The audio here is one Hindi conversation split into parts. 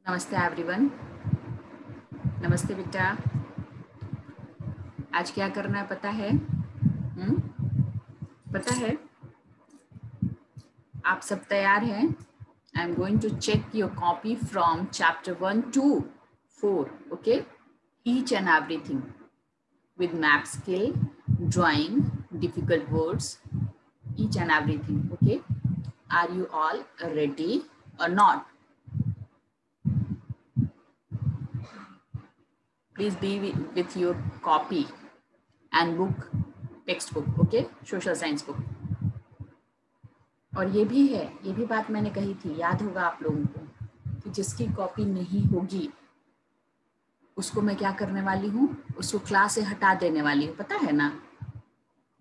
नमस्ते एवरीवन। नमस्ते बेटा। आज क्या करना है पता है? पता है? आप सब तैयार हैं? I am going to check your copy from chapter 1 to 4, okay? Each and everything with map skill, drawing, difficult words, each and everything, okay? Are you all ready or not? Please be with your copy and book, textbook, okay? Social science book. और ये भी बात मैंने कही थी, याद होगा आप लोगों को, कि जिसकी कॉपी नहीं होगी उसको मैं क्या करने वाली हूँ, उसको क्लास से हटा देने वाली हूँ, पता है ना?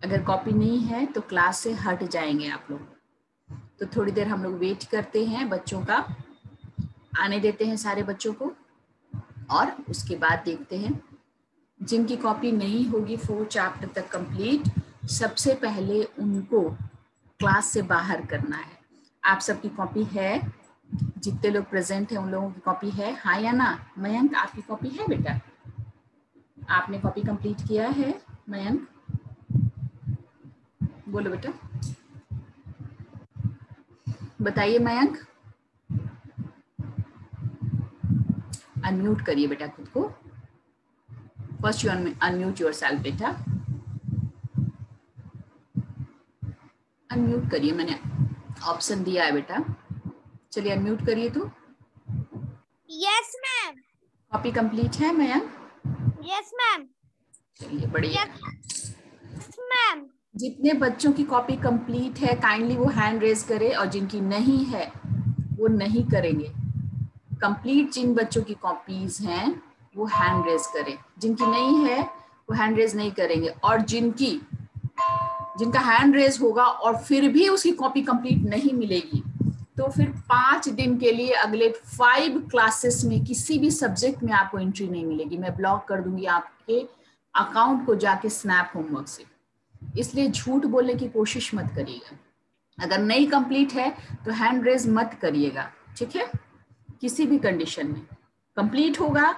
अगर कॉपी नहीं है तो क्लास से हट जाएंगे आप लोग। तो थोड़ी देर हम लोग वेट करते हैं, बच्चों का आने देते हैं सारे बच्चों को, और उसके बाद देखते हैं जिनकी कॉपी नहीं होगी 4 चैप्टर तक कंप्लीट, सबसे पहले उनको क्लास से बाहर करना है। आप सबकी कॉपी है? जितने लोग प्रेजेंट हैं उन लोगों की कॉपी है, हाँ या ना? मयंक, आपकी कॉपी है बेटा? आपने कॉपी कंप्लीट किया है मयंक? बोलो बेटा, बताइए मयंक। अनम्यूट करिए बेटा खुद को। फर्स्ट यू अनम्यूट योरसेल्फ बेटा। अनम्यूट करिए, मैंने ऑप्शन दिया है बेटा। चलिए अनम्यूट करिए तो। Yes ma'am. कॉपी कंप्लीट है मयंक? Yes ma'am. चलिए बढ़िया। Yes ma'am. जितने बच्चों की कॉपी कंप्लीट है काइंडली वो हैंड रेज करे, और जिनकी नहीं है वो नहीं करेंगे। कंप्लीट जिन बच्चों की कॉपीज हैं वो हैंड रेज करें, जिनकी नहीं है वो हैंड रेज नहीं करेंगे। और जिनका हैंड रेज होगा और फिर भी उसकी कॉपी कंप्लीट नहीं मिलेगी तो फिर 5 दिन के लिए अगले 5 क्लासेस में किसी भी सब्जेक्ट में आपको एंट्री नहीं मिलेगी। मैं ब्लॉक कर दूंगी आपके अकाउंट को जाके स्नैप होमवर्क से। इसलिए झूठ बोलने की कोशिश मत करिएगा। अगर नहीं कंप्लीट है तो हैंड रेज मत करिएगा, ठीक है? किसी भी कंडीशन में कंप्लीट होगा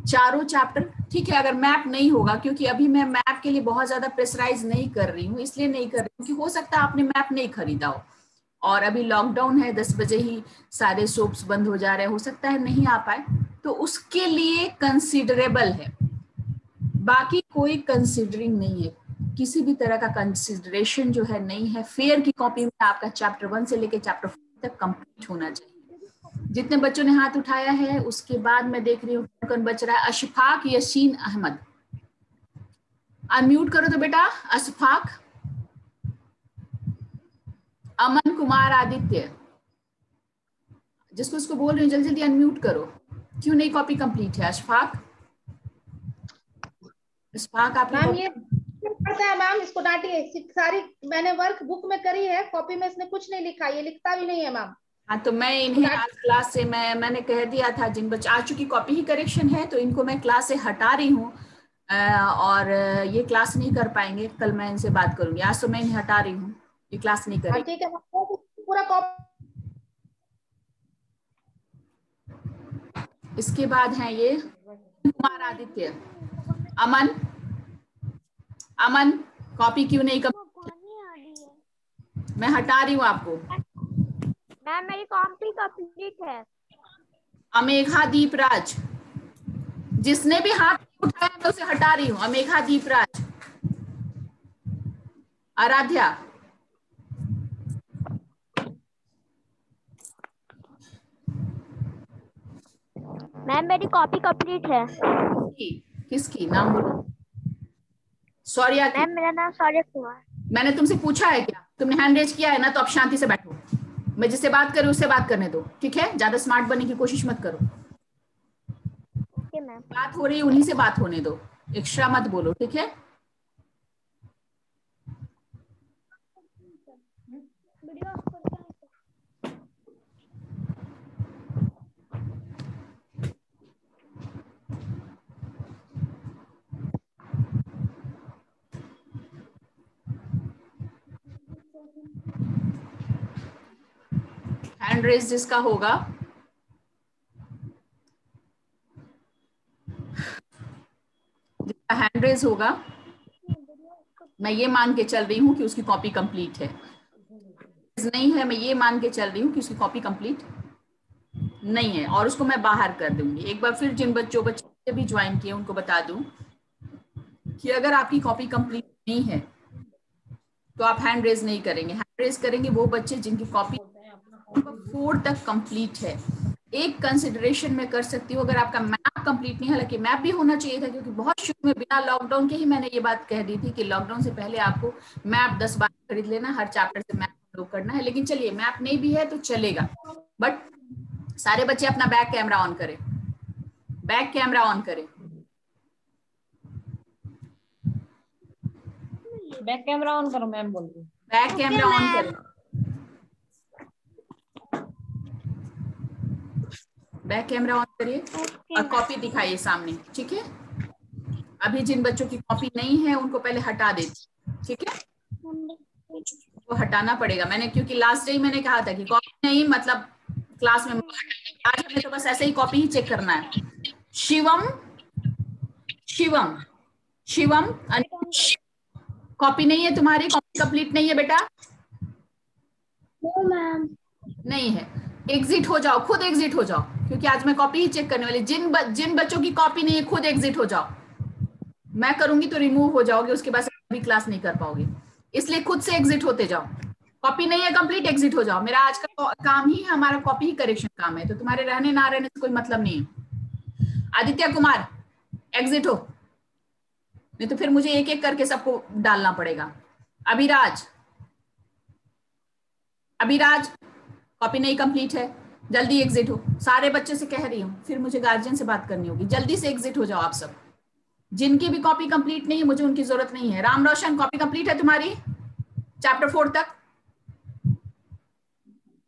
चारों चैप्टर, ठीक है? अगर मैप नहीं होगा, क्योंकि अभी मैं मैप के लिए बहुत ज्यादा प्रेशराइज नहीं कर रही हूँ, इसलिए नहीं कर रही हूँ कि हो सकता है आपने मैप नहीं खरीदा हो और अभी लॉकडाउन है, 10 बजे ही सारे शॉप्स बंद हो जा रहे हैं, हो सकता है नहीं आ पाए, तो उसके लिए कंसिडरेबल है। बाकी कोई कंसिडरिंग नहीं है, किसी भी तरह का कंसिडरेशन जो है नहीं है। फेयर की कॉपी में आपका चैप्टर 1 से लेकर चैप्टर 4 तक कंप्लीट होना चाहिए। जितने बच्चों ने हाथ उठाया है उसके बाद मैं देख रही हूँ कौन बच रहा है। अशफाक यशीन अहमद, अनम्यूट करो तो बेटा। अशफाक, अमन कुमार आदित्य, जिसको उसको बोल रही हूँ जल्दी जल्दी अनम्यूट करो। क्यों नहीं कॉपी कंप्लीट है अशफाक? अशफाक आपकी मैम कॉपी ये पता है मैम, इसको डांटिए। सारी मैंने वर्क बुक में करी है, कॉपी में इसने कुछ नहीं लिखा, ये लिखता भी नहीं है मैम। हाँ, तो मैं इन्हें आज क्लास से मैंने कह दिया था, जिन बच्चे आज चूंकि कॉपी ही करेक्शन है तो इनको मैं क्लास से हटा रही हूँ, और ये क्लास नहीं कर पाएंगे। कल मैं इनसे बात करूंगी, आज तो मैं इन्हें हटा रही हूँ, ये क्लास नहीं हाँ करेगी। ठीक है, पूरा कॉपी। इसके बाद है ये कुमार आदित्य। अमन, अमन कॉपी क्यों नहीं मैं हटा रही हूँ आपको। मैम मेरी कॉपी कंप्लीट है। अमेघा दीपराज, जिसने भी हाथ उठाया मैं उसे हटा रही हूँ। अमेघा दीपराज, आराध्या, मैम मेरी कॉपी कंप्लीट है। किसकी नाम बोलो? सौर्या की। मैम मेरा नाम सौर्य कुमार। मैंने तुमसे पूछा है क्या? तुमने हैंड रेज किया है ना, तो अब शांति से बैठो। मैं जिससे बात कर रही हूँ उससे बात करने दो, ठीक है? ज्यादा स्मार्ट बनने की कोशिश मत करो। Okay ma'am. बात हो रही है उन्हीं से बात होने दो, एक्स्ट्रा मत बोलो, ठीक है? हैंड रेज जिसका होगा हैंड रेज होगा, मैं ये मान के चल रही हूँ कि उसकी कॉपी कंप्लीट है। नहीं है, मैं ये मान के चल रही हूँ कि उसकी कॉपी कंप्लीट नहीं है और उसको मैं बाहर कर दूंगी। एक बार फिर जिन बच्चे भी ज्वाइन किए उनको बता दूं कि अगर आपकी कॉपी कंप्लीट नहीं है तो आप हैंड रेज नहीं करेंगे। हैंड रेज करेंगे वो बच्चे जिनकी कॉपी 4 तक कंप्लीट है। एक कंसिडरेशन में कर सकती हूँ, अगर आपका मैप कंप्लीट नहीं है, हालांकि मैप भी होना चाहिए था क्योंकि बहुत शुरू में बिना लॉकडाउन के ही मैंने ये बात कह दी थी कि लॉकडाउन से पहले आपको मैप 10 बार खरीद लेना, हर चैप्टर से मैप लोड करना है। लेकिन चलिए मैप नहीं भी है तो चलेगा, बट सारे बच्चे अपना बैक कैमरा ऑन करें, बैक कैमरा ऑन करें। बैक कैमरा ऑन करो मैम बोल रही। बैक कैमरा ऑन करें, बैक कैमरा ऑन करिए और कॉपी दिखाइए सामने, ठीक है। अभी जिन बच्चों की कॉपी नहीं है उनको पहले हटा देती, ठीक है, वो हटाना पड़ेगा। मैंने क्योंकि लास्ट डे मैंने कहा था कि कॉपी नहीं मतलब क्लास में, आज हमें तो बस ऐसे ही कॉपी ही चेक करना है। शिवम शिवम शिवम कॉपी नहीं है तुम्हारी, कॉपी कंप्लीट नहीं है बेटा? मैम नहीं है, एग्जिट हो जाओ, खुद एग्जिट हो जाओ, क्योंकि आज मैं कॉपी ही चेक करने वाली। जिन बच्चों की कॉपी नहीं है खुद एग्जिट हो जाओ, मैं करूंगी तो रिमूव हो जाओगे, उसके बाद अभी क्लास नहीं कर पाओगे, इसलिए खुद से एग्जिट होते जाओ। कॉपी नहीं है कंप्लीट, एग्जिट हो जाओ। मेरा आज का काम ही हमारा कॉपी ही करेक्शन काम है, तो तुम्हारे रहने ना रहने से कोई मतलब नहीं है। आदित्य कुमार एग्जिट हो, नहीं तो फिर मुझे एक एक करके सबको डालना पड़ेगा। अभिराज अभिराज कॉपी नहीं कंप्लीट है, जल्दी एग्जिट हो। सारे बच्चे से कह रही हूँ, फिर मुझे गार्जियन से बात करनी होगी, जल्दी से एग्जिट हो जाओ आप सब। जिनकी भी कॉपी कंप्लीट नहीं है मुझे उनकी जरूरत नहीं है। राम रोशन कॉपी कंप्लीट है तुम्हारी चैप्टर 4 तक?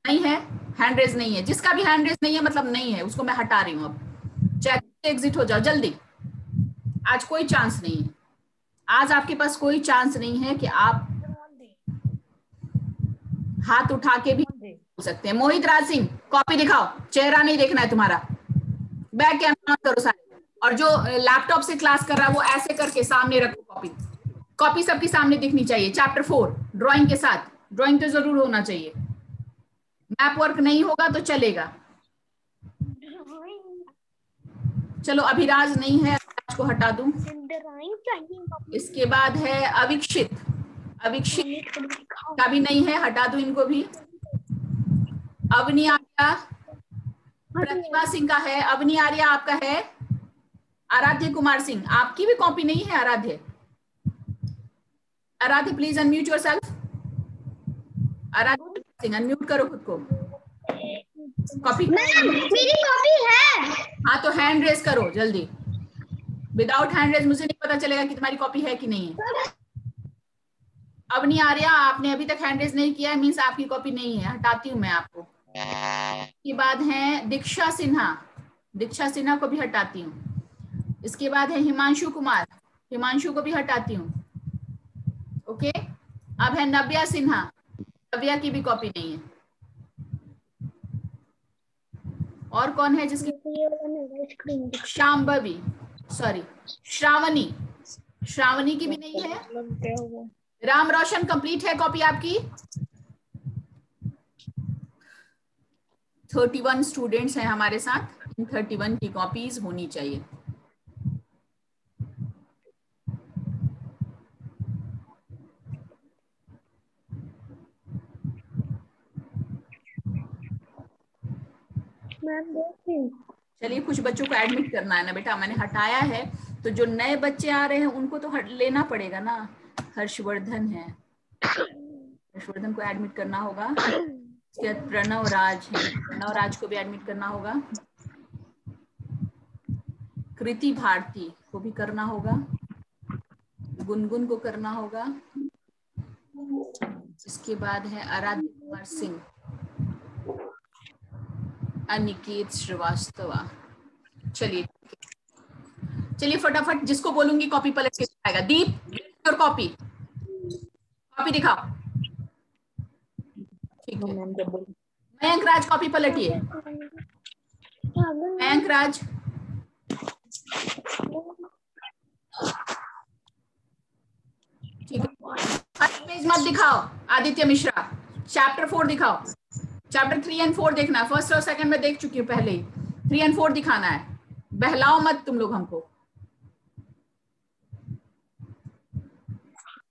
नहीं है, हैंड रेज नहीं है। जिसका भी हैंड रेज नहीं है मतलब नहीं है, उसको मैं हटा रही हूँ। अब चैट से एग्जिट हो जाओ जल्दी, आज कोई चांस नहीं है, आज आपके पास कोई चांस नहीं है कि आप हाथ उठा के भी बोल सकते हैं। मोहित राज सिंह कॉपी दिखाओ, चेहरा नहीं देखना है तुम्हारा, बैक कैमरा ऑन करो सारे। और जो लैपटॉप से क्लास कर रहा है वो ऐसे करके सामने रखो, कॉपी कॉपी सबकी सामने दिखनी चाहिए। चैप्टर 4 ड्राइंग के साथ, ड्राइंग तो जरूर होना चाहिए। मैप वर्क नहीं होगा तो चलेगा। चलो अभिराज नहीं है, अभिराज को हटा दूं। इसके बाद है अविक्षित, अविक्षित का भी नहीं है, हटा दूं इनको भी। अवनी आर्या, प्रतिभा सिंह का है, अवनी आर्या आपका है। आराध्य कुमार सिंह आपकी भी कॉपी नहीं है। आराध्य आराध्य प्लीज अनम्यूट योरसेल्फ। आराध्य सिंह अनम्यूट करो खुद को। कॉपी मेरी कॉपी है। हाँ तो हैंड रेज करो जल्दी, विदाउट हैंड रेज मुझे नहीं पता चलेगा कि तुम्हारी कॉपी है कि नहीं है। अवनी आर्या आपने अभी तक हैंड रेज नहीं किया है, मीन्स आपकी कॉपी नहीं है, हटाती हूँ मैं आपको। इसके बाद है दीक्षा सिन्हा, दीक्षा सिन्हा को भी हटाती हूँ। इसके बाद है हिमांशु कुमार, हिमांशु को भी हटाती हूँ। ओके, अब है नव्या सिन्हा, नव्या की भी कॉपी नहीं है। और कौन है जिसकी? शांभवी, सॉरी श्रावणी, श्रावणी की भी नहीं है। राम रोशन कंप्लीट है कॉपी आपकी? 31 स्टूडेंट्स हैं हमारे साथ, 31 की कॉपीज होनी चाहिए। चलिए कुछ बच्चों को एडमिट करना है ना बेटा, मैंने हटाया है तो जो नए बच्चे आ रहे हैं उनको तो लेना पड़ेगा ना। हर्षवर्धन है, हर्षवर्धन को एडमिट करना होगा। इसके बाद प्रणव राज है, प्रणव राज को भी एडमिट करना होगा। कृति भारती को भी करना होगा, गुनगुन को करना होगा। इसके बाद है आराध्य कुमार सिंह, अनिकेत श्रीवास्तवा। चलिए चलिए फटाफट जिसको बोलूंगी कॉपी पलट के दिखाएगा। दीप और कॉपी, कॉपी दिखाओ। ठीक है, मयंक राज कॉपी पलटिए। मयंक राज पेज मत दिखाओ आदित्य मिश्रा, चैप्टर 4 दिखाओ। चैप्टर 3 और 4 देखना है, फर्स्ट और सेकंड में देख चुकी हूँ पहले ही, 3 और 4 दिखाना है, बहलाओ मत तुम लोग हमको।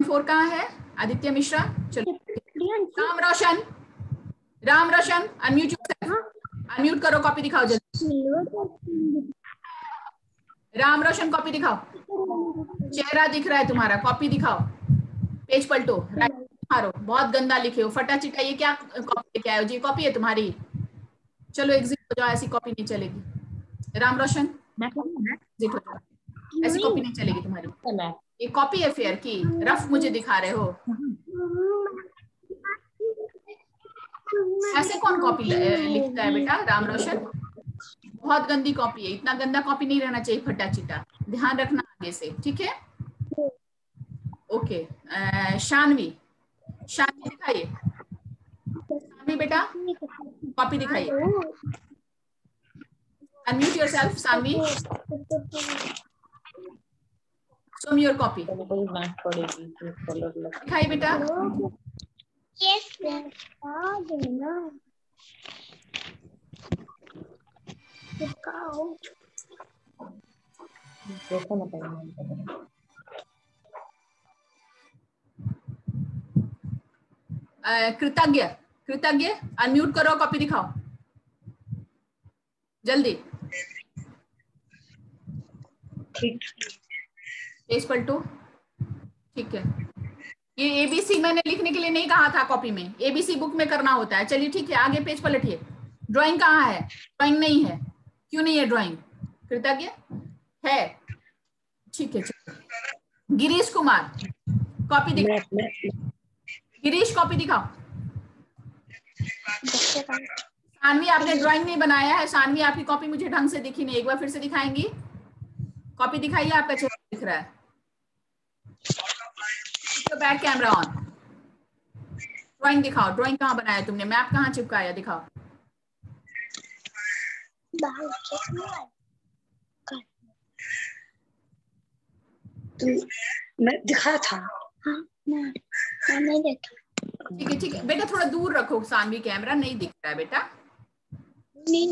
4 कहाँ है आदित्य मिश्रा? चलो राम रोशन अनम्यूट योरसेल्फ, अनम्यूट करो, कॉपी दिखाओ जल्दी। राम रोशन कॉपी दिखाओ, चेहरा दिख रहा है तुम्हारा, कॉपी दिखाओ, पेज पलटो, मारो, बहुत गंदा लिखे हो, फटा चिटा, ये क्या कॉपी लेके आए हो जी? कॉपी है तुम्हारी? चलो एग्जिट हो जाओ, ऐसी कॉपी नहीं चलेगी। राम रोशन एग्जिट हो जाओ, ऐसी कॉपी नहीं चलेगी तुम्हारी, ये कॉपी है फेयर की, रफ मुझे दिखा रहे हो, ऐसे कौन कॉपी लिखता है बेटा? राम रोशन बहुत गंदी कॉपी है, इतना गंदा कॉपी नहीं रहना चाहिए, फटा चिटा, ध्यान रखना आगे से, ठीक है? ओके, शानवी, शानवी दिखाइए, शानवी बेटा कॉपी दिखाइए, unmute yourself Shanvi, show me your copy, दिखाइए बेटा। Yes, कृतज्ञ, कृतज्ञ अनम्यूट करो, कॉपी दिखाओ जल्दी। पेज पलटो, ठीक है। ये एबीसी मैंने लिखने के लिए नहीं कहा था कॉपी में, एबीसी बुक में करना होता है। चलिए ठीक है, आगे पेज पलटिए। ड्राइंग कहाँ है? ड्राइंग नहीं है, क्यों नहीं है ड्राइंग? कृतज्ञ है, ठीक है। गिरीश कुमार कॉपी दिखाओ, गिरीश कॉपी दिखाओ। सानवी आपने ड्राइंग नहीं बनाया है, सानवी आपकी कॉपी मुझे ढंग से दिखी नहीं, एक बार फिर से दिखाएंगी? कॉपी दिखाइए, आपका चेहरा दिख रहा है, बैक कैमरा ऑन। ड्राइंग दिखाओ, ड्राइंग कहाँ बनाया तुमने, मैप कहाँ चिपकाया, दिखाओ। मैं दिखाया था, हाँ, नहीं देखा। ठीक है ठीक है बेटा, थोड़ा दूर रखो सानवी, कैमरा नहीं दिख रहा है बेटा। नहीं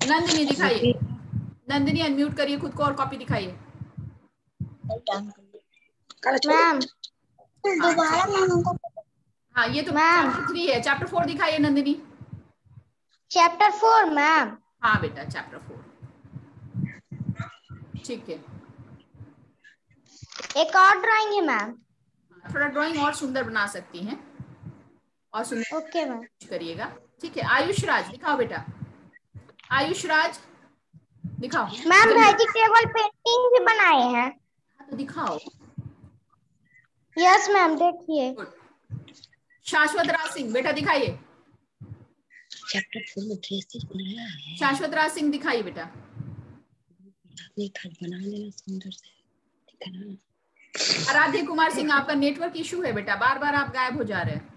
नंदिनी दिखाइए, नंदिनी अनम्यूट करिए खुद को और कॉपी दिखाइए। मैम दोबारा मैम हमको, हाँ ये तो चैप्टर 3 है, चैप्टर 4 दिखाइए नंदिनी। Chapter 4 ma'am. हाँ बेटा चैप्टर 4, ठीक है। एक और ड्राइंग है मैम, थोड़ा ड्राइंग और सुंदर बना सकती हैं, और सुंदर ओके मैम करिएगा, ठीक है। आयुष राज दिखाओ बेटा, आयुष राज दिखाओ। मैम वेजिटेबल पेंटिंग भी बनाए हैं। हाँ तो दिखाओ। यस मैम, देखिए। शाश्वत राज सिंह बेटा दिखाइए, चैप्टर 4 में ड्रेसेस बनाया है। शाश्वत राज सिंह दिखाइए बेटा। बना लेना सुंदर से, ठीक है ना। आराध्य कुमार सिंह आपका नेटवर्क इशू है बेटा, बार बार आप गायब हो जा रहे हैं।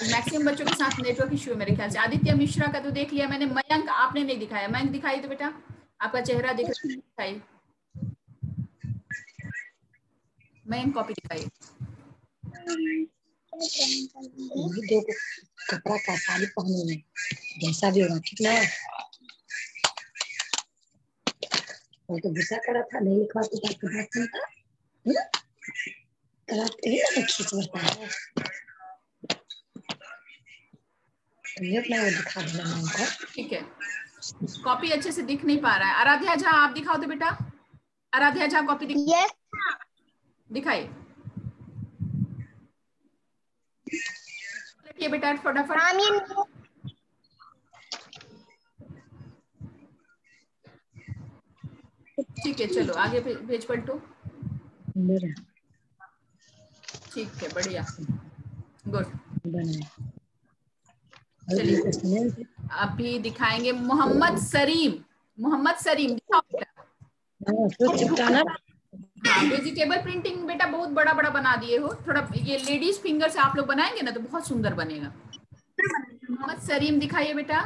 मैक्सिमम बच्चों के साथ नेटवर्क इशू है मेरे ख्याल से। आदित्य मिश्रा का तो देख लिया मैंने, मयंक आपने नहीं दिखाया, मयंक दिखाई तो बेटा, आपका चेहरा दिख रहा है, दिखाइए मयंक, कॉपी दिखाइए। देखो कपड़ा का साड़ी पहने में जैसा भी होगा, ठीक ना। वो तो गुस्सा करा था, नहीं लिखवा तो क्या बात सुनता क्लास के लिए ना खींच बढ़ता है। ये अपना वो दिखा देना मैम को, ठीक है। कॉपी अच्छे से दिख नहीं पा रहा है। आराध्या झा आप दिखाओ तो बेटा, आराध्या झा कॉपी यस दिखाइए बेटा फटाफट। ठीक है चलो आगे पेज पलटो। ठीक है बढ़िया, गुड। चलिए अभी दिखाएंगे मोहम्मद सरीम, मोहम्मद सरीम दिखाओ बेटा। हाँ वेजिटेबल प्रिंटिंग बेटा बहुत बड़ा बड़ा बना दिए हो, थोड़ा ये लेडीज फिंगर से आप लोग बनाएंगे ना तो बहुत सुंदर बनेगा। मोहम्मद सरीम दिखाइए बेटा,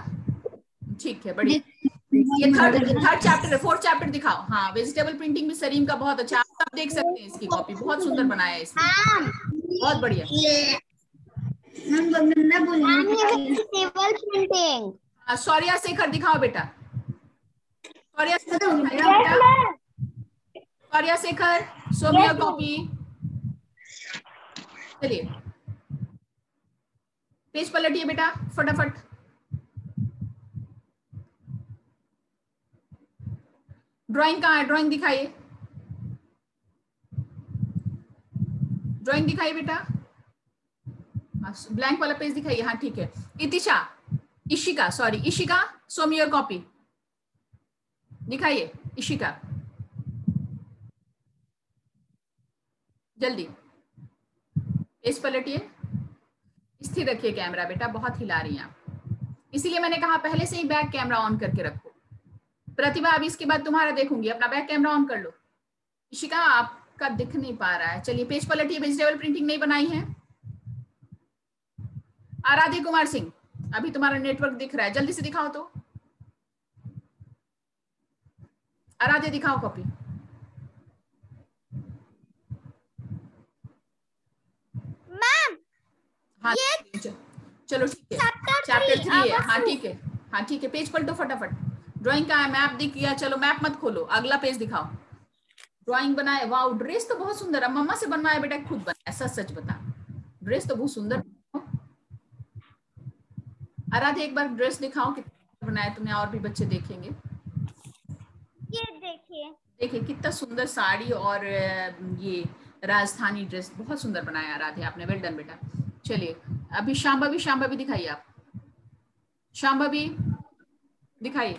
ठीक है बढ़िया। ये थर्ड चैप्टर, फोर्थ चैप्टर दिखाओ। हाँ, वेजिटेबल प्रिंटिंग भी सरीम का बहुत अच्छा, आप सब देख सकते हैं इसकी कॉपी, बहुत सुंदर बनाया है इसने, बहुत बढ़िया। Vegetable printing. सौर्या शेखर दिखाओ बेटा, Shaurya Shekhar, Shaurya Shekhar, show me your copy. चलिए पेज पलटिए बेटा फटाफट। ड्राइंग कहाँ है? ड्राइंग दिखाइए, ड्राइंग दिखाइए बेटा, ब्लैंक वाला पेज दिखाइए। हाँ ठीक है। Itisha, Ishika, sorry Ishika, show me your copy दिखाइए। इशिका जल्दी पेज पलटिए, स्थिर रखिए कैमरा बेटा, बहुत हिला रही हैं आप, इसीलिए मैंने कहा पहले से ही बैक कैमरा ऑन करके रखो। प्रतिभा अभी इसके बाद तुम्हारा देखूंगी, अपना बैक कैमरा ऑन कर लो। इशिका आपका दिख नहीं पा रहा है, चलिए पेज पलटिए। वेजिटेबल प्रिंटिंग नहीं बनाई है। आराध्य कुमार सिंह, अभी तुम्हारा नेटवर्क दिख रहा है, जल्दी से दिखाओ तो। आराध्य दिखाओ कॉपी। मैम हाँ चलो ठीक है, चैप्टर 3 है। हाँ ठीक है, हाँ ठीक है, पेज पलटो फटाफट। ड्राइंग का है, मैप दिख गया, चलो मैप मत खोलो, अगला पेज दिखाओ। ड्राइंग बनाए, वाओ ड्रेस तो बहुत सुंदर है, मम्मा से बनवाया बेटा खुद बनाया? सच सच बता, ड्रेस तो बहुत सुंदर। आराध्या एक बार ड्रेस दिखाओ कितना बनाया तुमने, और भी बच्चे देखेंगे। ये देखिए, देखिए कितना सुंदर साड़ी और ये राजस्थानी ड्रेस, बहुत सुंदर बनाया आराध्या आपने, वेल डन बेटा। चलिए अभी शांभवी, शांभवी दिखाइए आप, शांभवी दिखाइए।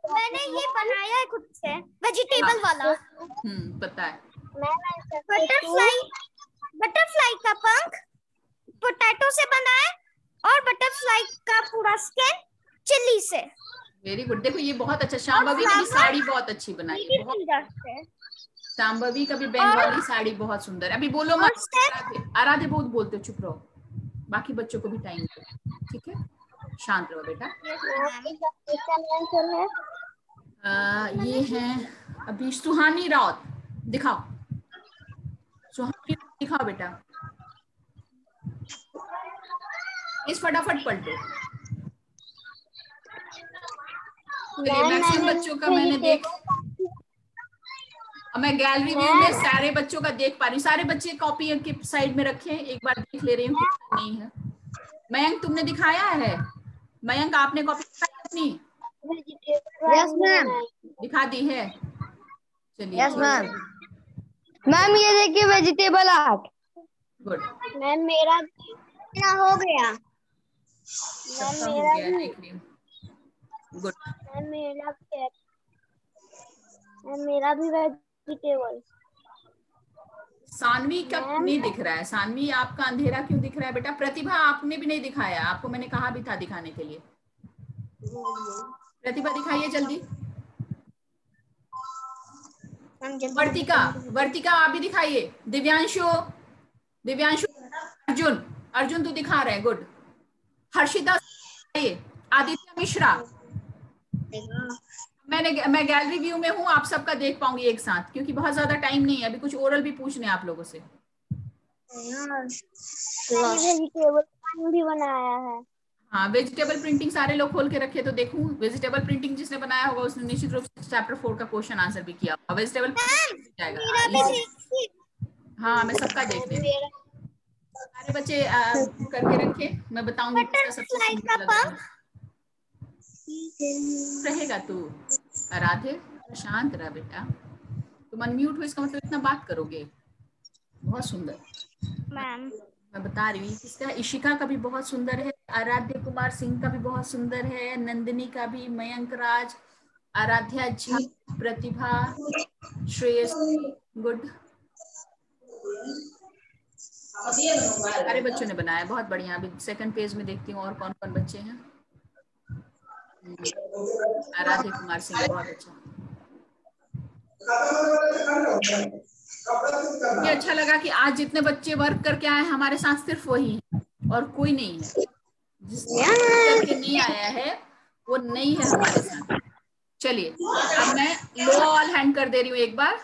मैंने ये बनाया है खुद से, वेजिटेबल वाला। पता है। बटरफ्लाई का पंख पोटैटो से बना है, और बटरफ्लाई का पूरा स्किन चिल्ली से। वेरी गुड, देखो ये बहुत अच्छा, शांभवी की भी साड़ी बहुत अच्छी बनाई है, शांभवी का भी बंगाली साड़ी बहुत सुंदर। अभी बोलो मत, आराध्य बहुत बोलते हो, चुप रहो, बाकी बच्चों को भी टाइम दो, ठीक है, शांत रहो बेटा। ये है अभी सुहानी राउत, दिखाओ सुहानी दिखाओ बेटा, इस फटाफट पलटो। मैक्सिमम बच्चों का मैंने देख, मैं गैलरी व्यू में सारे बच्चों का देख पा रही हूँ, सारे बच्चे कॉपी के साइड में रखे, एक बार देख ले रही हूँ कितना नहीं है। मयंक तुमने दिखाया है? मयंक आपने कॉपी अपनी? यस मैम, दिखा दी है? चलिए यस मैम। मैम ये देखिए वेजिटेबल आर्ट। गुड मैम मेरा हो गया। सबका हो गया, देख रही हूँ। गुड मेरा भी वेजिटेबल। सानवी का नहीं दिख रहा है, सानवी आपका अंधेरा क्यों दिख रहा है बेटा? प्रतिभा आपने भी नहीं दिखाया, आपको मैंने कहा भी था दिखाने के लिए। प्रतिभा दिखाइए जल्दी। वर्तिका, वर्तिका आप भी दिखाइए। दिव्यांशु, दिव्यांशु, अर्जुन, अर्जुन तू दिखा रहे हैं, गुड। हर्षिता, आदित्य मिश्रा, मैं गैलरी व्यू में हूँ, आप सबका देख पाऊंगी एक साथ, क्योंकि बहुत ज्यादा टाइम नहीं है, अभी कुछ ओरल भी पूछने आप लोगों से। वेजिटेबल भी बनाया है। हाँ वेजिटेबल प्रिंटिंग सारे लोग खोल के रखे तो देखूं। वेजिटेबल प्रिंटिंग जिसने बनाया होगा उसने निश्चित रूप से चैप्टर 4 का क्वेश्चन आंसर भी किया होगा। वेजिटेबल हाँ मैं सबका देख रही हूँ, सारे बच्चे करके रखे, मैं बताऊंगी किसका सबसे सुंदर लग रहा है। रहेगा तू आराध्य, शांत रहा बेटा, तुम अनम्यूट हो इसका मतलब इतना बात करोगे। बहुत सुंदर मैम, मैं बता रही हूँ किसका, इशिका का भी बहुत सुंदर है, आराध्य कुमार सिंह का भी बहुत सुंदर है, नंदिनी का भी, मयंक राज, आराध्या जी, प्रतिभा, श्रेयस, गुड, सारे बच्चों ने बनाया, बहुत बढ़िया। अभी सेकंड पेज में देखती हूँ और कौन कौन बच्चे हैं। आराध्य कुमार सिंह बहुत अच्छा, मुझे अच्छा लगा कि आज जितने बच्चे वर्क करके आए हमारे साथ सिर्फ वही है और कोई नहीं है, करके नहीं आया है वो नहीं है हमारे साथ। चलिए अब मैं लो ऑल हैंड कर दे रही हूँ। एक बार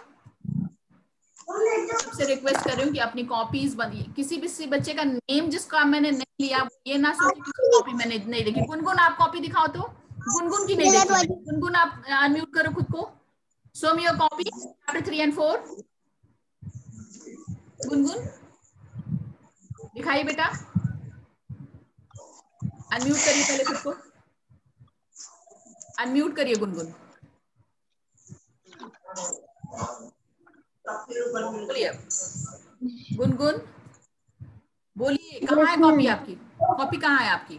सबसे रिक्वेस्ट कर रही हूँ कि अपनी कॉपीज बनिए। किसी भी बच्चे का नेम जिसका मैंने नहीं लिया ये ना सोचे कि कॉपी मैंने नहीं देखी। गुनगुन आप कॉपी दिखाओ तो। गुनगुन की नहीं देखी। गुनगुन आप अनम्यूट करो खुद को। Show me your copy chapter 3 and 4। Gungun दिखाइए बेटा। अनम्यूट करिए पहले खुद को। अनम्यूट करिए गुनगुन। बोलिए गुनगुन बोलिए। कहाँ है कॉपी आपकी? कॉपी कहाँ है आपकी?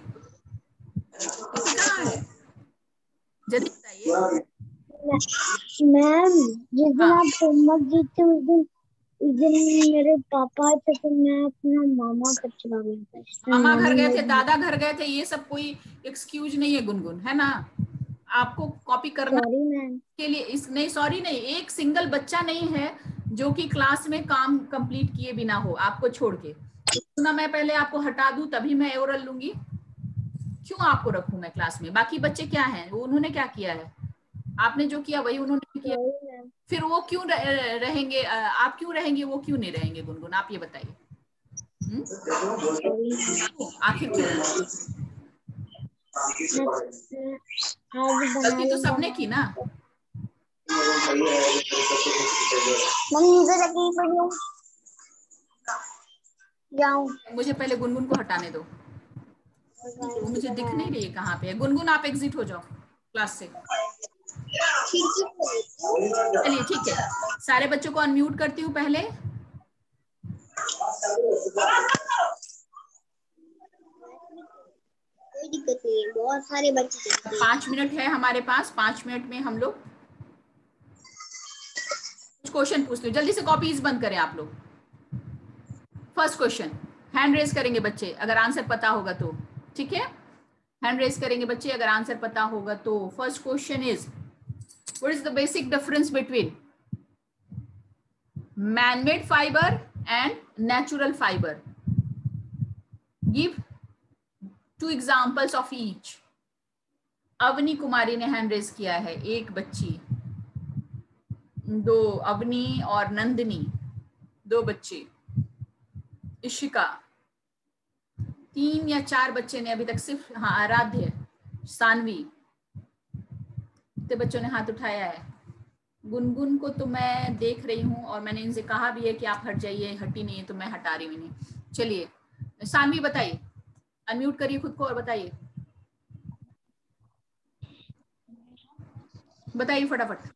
कॉपी कहाँ है जल्दी बताइए। मैम जिस दिन आप होमवर्क दी थी उस दिन मेरे पापा आए थे तो मैं अपना मामा घर चला गया था। मामा घर गए थे, दादा घर गए थे, ये सब कोई एक्सक्यूज नहीं है गुनगुन, है ना। आपको कॉपी करना के लिए इस नहीं, सॉरी नहीं, एक सिंगल बच्चा नहीं है जो कि क्लास में काम कंप्लीट किए बिना हो आपको छोड़ के। तो ना मैं पहले आपको हटा दूं तभी मैं ओरल लूंगी। क्यों आपको रखूं मैं क्लास में? बाकी बच्चे क्या हैं, वो उन्होंने क्या किया है? आपने जो किया वही उन्होंने किया। फिर वो क्यों रहेंगे? आप क्यों रहेंगे, वो क्यों नहीं रहेंगे? गुनगुन आप ये बताइए। आखिर गलती तो सबने की ना। मुझे पहले गुनगुन को हटाने दो। तो मुझे दिख नहीं रही है कहाँ पे है। गुनगुन आप एग्जिट हो जाओ क्लास से। चलिए ठीक है, सारे बच्चों को अनम्यूट करती हूँ पहले। कोई दिक्कत नहीं है, बहुत सारे बच्चे। 5 मिनट है हमारे पास। 5 मिनट में हम लोग कुछ क्वेश्चन पूछते हैं। जल्दी से कॉपीज बंद करें आप लोग। फर्स्ट क्वेश्चन हैंड रेज करेंगे बच्चे अगर आंसर पता होगा तो, ठीक है। हैंड रेज करेंगे बच्चे अगर आंसर पता होगा तो। First question is what is the basic difference between man-made fiber and natural fiber? Give 2 examples of each. Avani कुमारी ने हैंड रेज किया है, एक बच्ची। 2 अवनी और नंदिनी, 2 बच्चे। इशिका 3 या 4 बच्चे ने अभी तक सिर्फ, हाँ आराध्य, सानवी, इतने बच्चों ने हाथ उठाया है। गुनगुन को तो मैं देख रही हूँ और मैंने इनसे कहा भी है कि आप हट जाइए, हटी नहीं है तो मैं हटा रही हूँ इन्हें। चलिए सानवी बताइए, अनम्यूट करिए खुद को और बताइए, बताइए फटाफट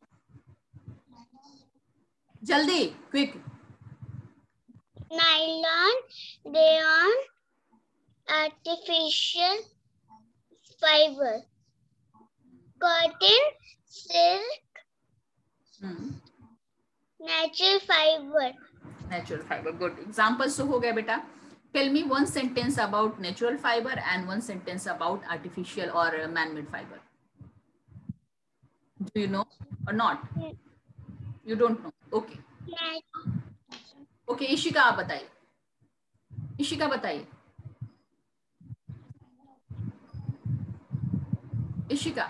जल्दी, quick. Nylon, rayon, artificial fibre, cotton, silk, natural fibre. Natural fibre, good. Examples तो हो गए बेटा। Tell me 1 sentence about natural fibre and 1 sentence about artificial or man made fibre. Do you know or not? You don't know. Okay. Okay, Ishika आप बताइए। इशिका बताइए। Ishika.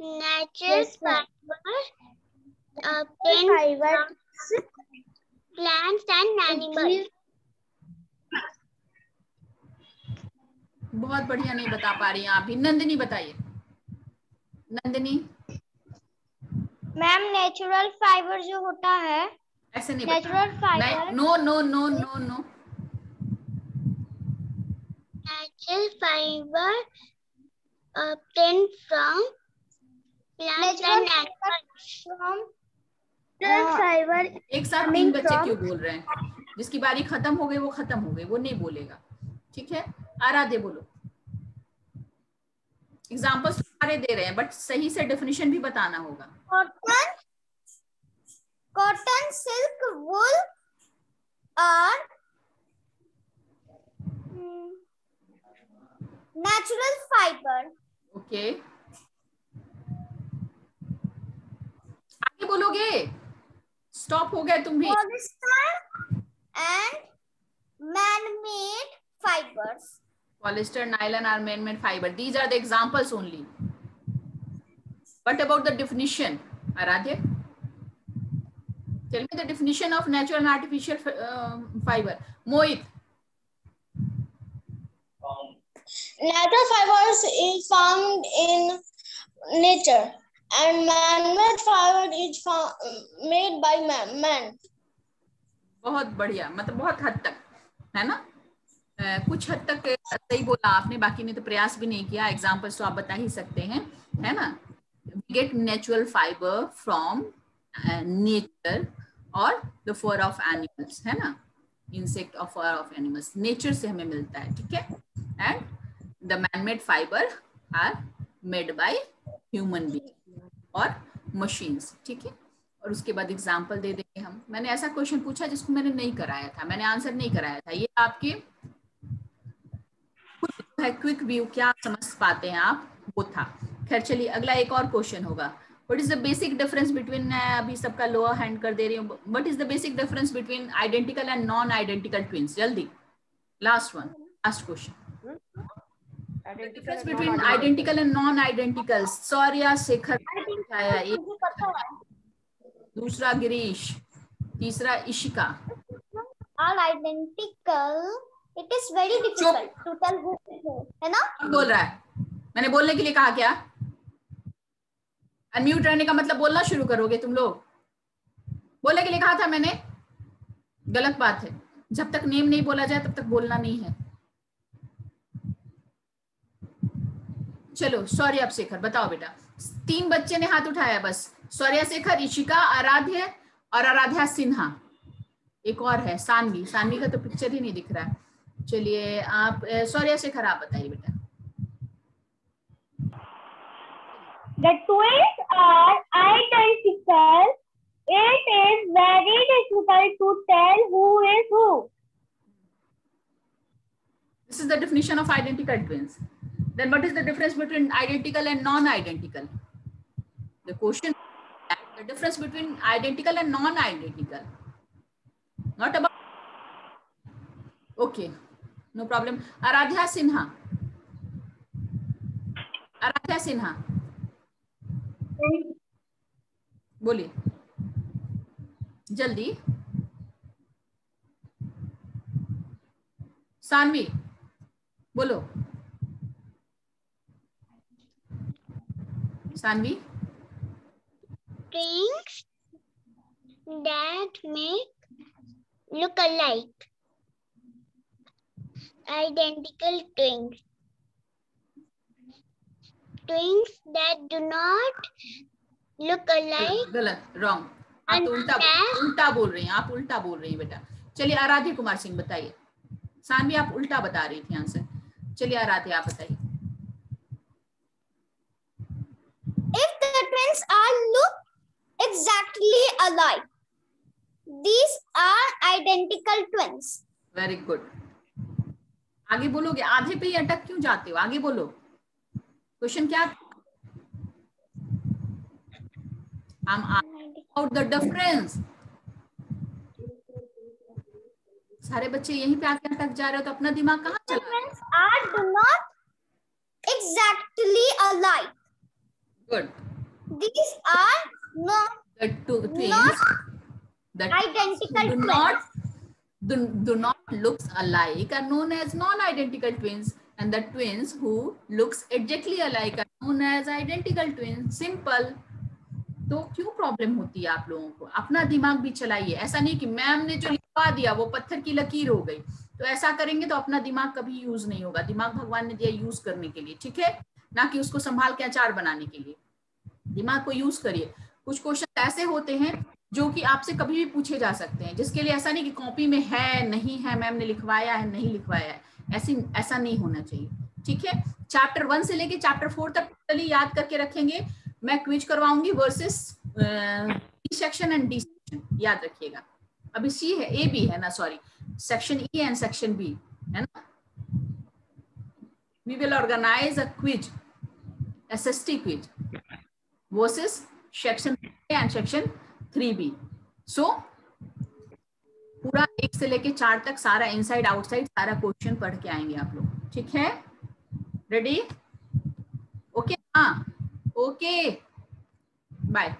Natural fibre, fibre, plants and animals. बहुत बढ़िया, नहीं बता पा रही हैं आप भी। नंदिनी बताइए। नंदिनी। मैम नेचुरल फाइबर जो होता है, ऐसे नहीं natural fibre, no no no no no. Natural fibre obtained from plants and animals. Fibre एक साथ 3 बच्चे क्यों बोल रहे हैं? जिसकी बारी खत्म हो गई वो खत्म हो गई, वो नहीं बोलेगा, ठीक है। आराध्य बोलो। एग्जाम्पल्स सारे दे रहे हैं बट सही से डेफिनेशन भी बताना होगा। कॉटन, कॉटन, सिल्क, वूल और नेचुरल फाइबर। ओके, आगे बोलोगे? स्टॉप हो गए तुम भी। Polyester and man made fibres. Polyester, nylon are man-made fiber. These are the examples only. What about the definition, Aradhya? Tell me the definition of natural and artificial fiber. Mohit. Natural fibers is found in nature and man-made fiber is made by man. बहुत बढ़िया, मतलब बहुत हद तक, है ना? कुछ हद तक सही बोला आपने, बाकी ने तो प्रयास भी नहीं किया. एग्जाम्पल्स तो आप बता ही सकते हैं, है ना? We get natural fiber from nature or the fur of animals, है ना? Insect or fur of animals, nature से हमें मिलता है, ठीक है? And the man-made fiber are made by human being और machines, ठीक है? और उसके बाद एग्जाम्पल दे देंगे हम. मैंने ऐसा क्वेश्चन पूछा जिसको मैंने नहीं कराया था, मैंने आंसर नहीं कराया था. ये आपके है क्विक व्यू, क्या समझ पाते हैं आप, वो था. खैर चलिए, अगला एक और क्वेश्चन होगा. What is the basic difference between, अभी सबका लोअर हैंड कर दे रही हूँ. What is the basic difference between identical and non identical twins? जल्दी, last one, last question. Difference between identical and non identical. Shaurya, Shekhar उठाया एक, दूसरा गिरीश, तीसरा Ishika. All identical. It is very difficult to tell who is who, है ना? कौन बोल रहा है? मैंने बोलने के लिए कहा क्या? अनम्यूट रहने का मतलब बोलना शुरू करोगे तुम लोग? बोलने के लिए कहा था मैंने? गलत बात है. जब तक नेम नहीं बोला जाए तब तक बोलना नहीं है. चलो सौर्य, अब शेखर, बताओ बेटा. 3 बच्चे ने हाथ उठाया बस. सौर्य, शेखर, इशिका, आराध्य और आराध्या सिन्हा. एक और है सानवी. सानवी का तो पिक्चर ही नहीं दिख रहा है. चलिए आप, सौर्य, शेखर, आप बताइए बेटा. The twins are identical. It is very difficult to tell who is who. This is the definition of identical twins. Then what is the difference between identical and non-identical? The question is the difference between identical and non-identical. Not about. Okay, no problem. Aradhya Sinha. Aradhya Sinha. बोलिए जल्दी. सानवी बोलो. Saanvi. Twins that make look alike. Identical twins. Twins that do not look alike. गलत, रॉन्ग. आप तो उल्टा बोल रही हैं. आप उल्टा बोल रही हैं बेटा. चलिए आराध्य कुमार सिंह बताइए. सानवी आप उल्टा बता रही थी आंसर. चलिए आराध्य आप बताइए. If the twins are look exactly alike, these are identical twins. Very good. आगे बोलोगे. आधे पे ही अटक क्यों जाते हो? आगे बोलो. क्वेश्चन क्या? I'm asking about the difference. सारे बच्चे यहीं पे आके अटक जा रहे हो तो अपना दिमाग कहाँ चला? Twins are do not exactly alike. Good. These are not The two twins that identical do not looks alike are known as non-identical twins, and the twins who looks exactly alike are known as identical twins. Simple. तो क्यों प्रॉब्लम होती है आप लोगों को? अपना दिमाग भी चलाइए. ऐसा नहीं कि मैम ने जो लिखवा दिया वो पत्थर की लकीर हो गई. तो ऐसा करेंगे तो अपना दिमाग कभी यूज नहीं होगा. दिमाग भगवान ने दिया यूज करने के लिए, ठीक है, ना कि उसको संभाल के अचार बनाने के लिए. दिमाग को यूज करिए. कुछ क्वेश्चन ऐसे होते हैं जो कि आपसे कभी भी पूछे जा सकते हैं, जिसके लिए ऐसा नहीं कि कॉपी में है नहीं है, मैम ने लिखवाया है नहीं लिखवाया है, ऐसा नहीं होना चाहिए, ठीक है. चैप्टर 1 से लेके चैप्टर 4 तक टोटली याद करके रखेंगे. मैं क्विज करवाऊंगी versus section and D section, याद रखिएगा. अभी सी है, ए बी है ना, sorry, section E and section B है ना. We will organise a quiz, SST quiz versus section A and section 3B. So पूरा 1 से लेके 4 तक सारा इनसाइड आउटसाइड सारा क्वेश्चन पढ़ के आएंगे आप लोग, ठीक है? रेडी? ओके, हाँ, ओके, बाय।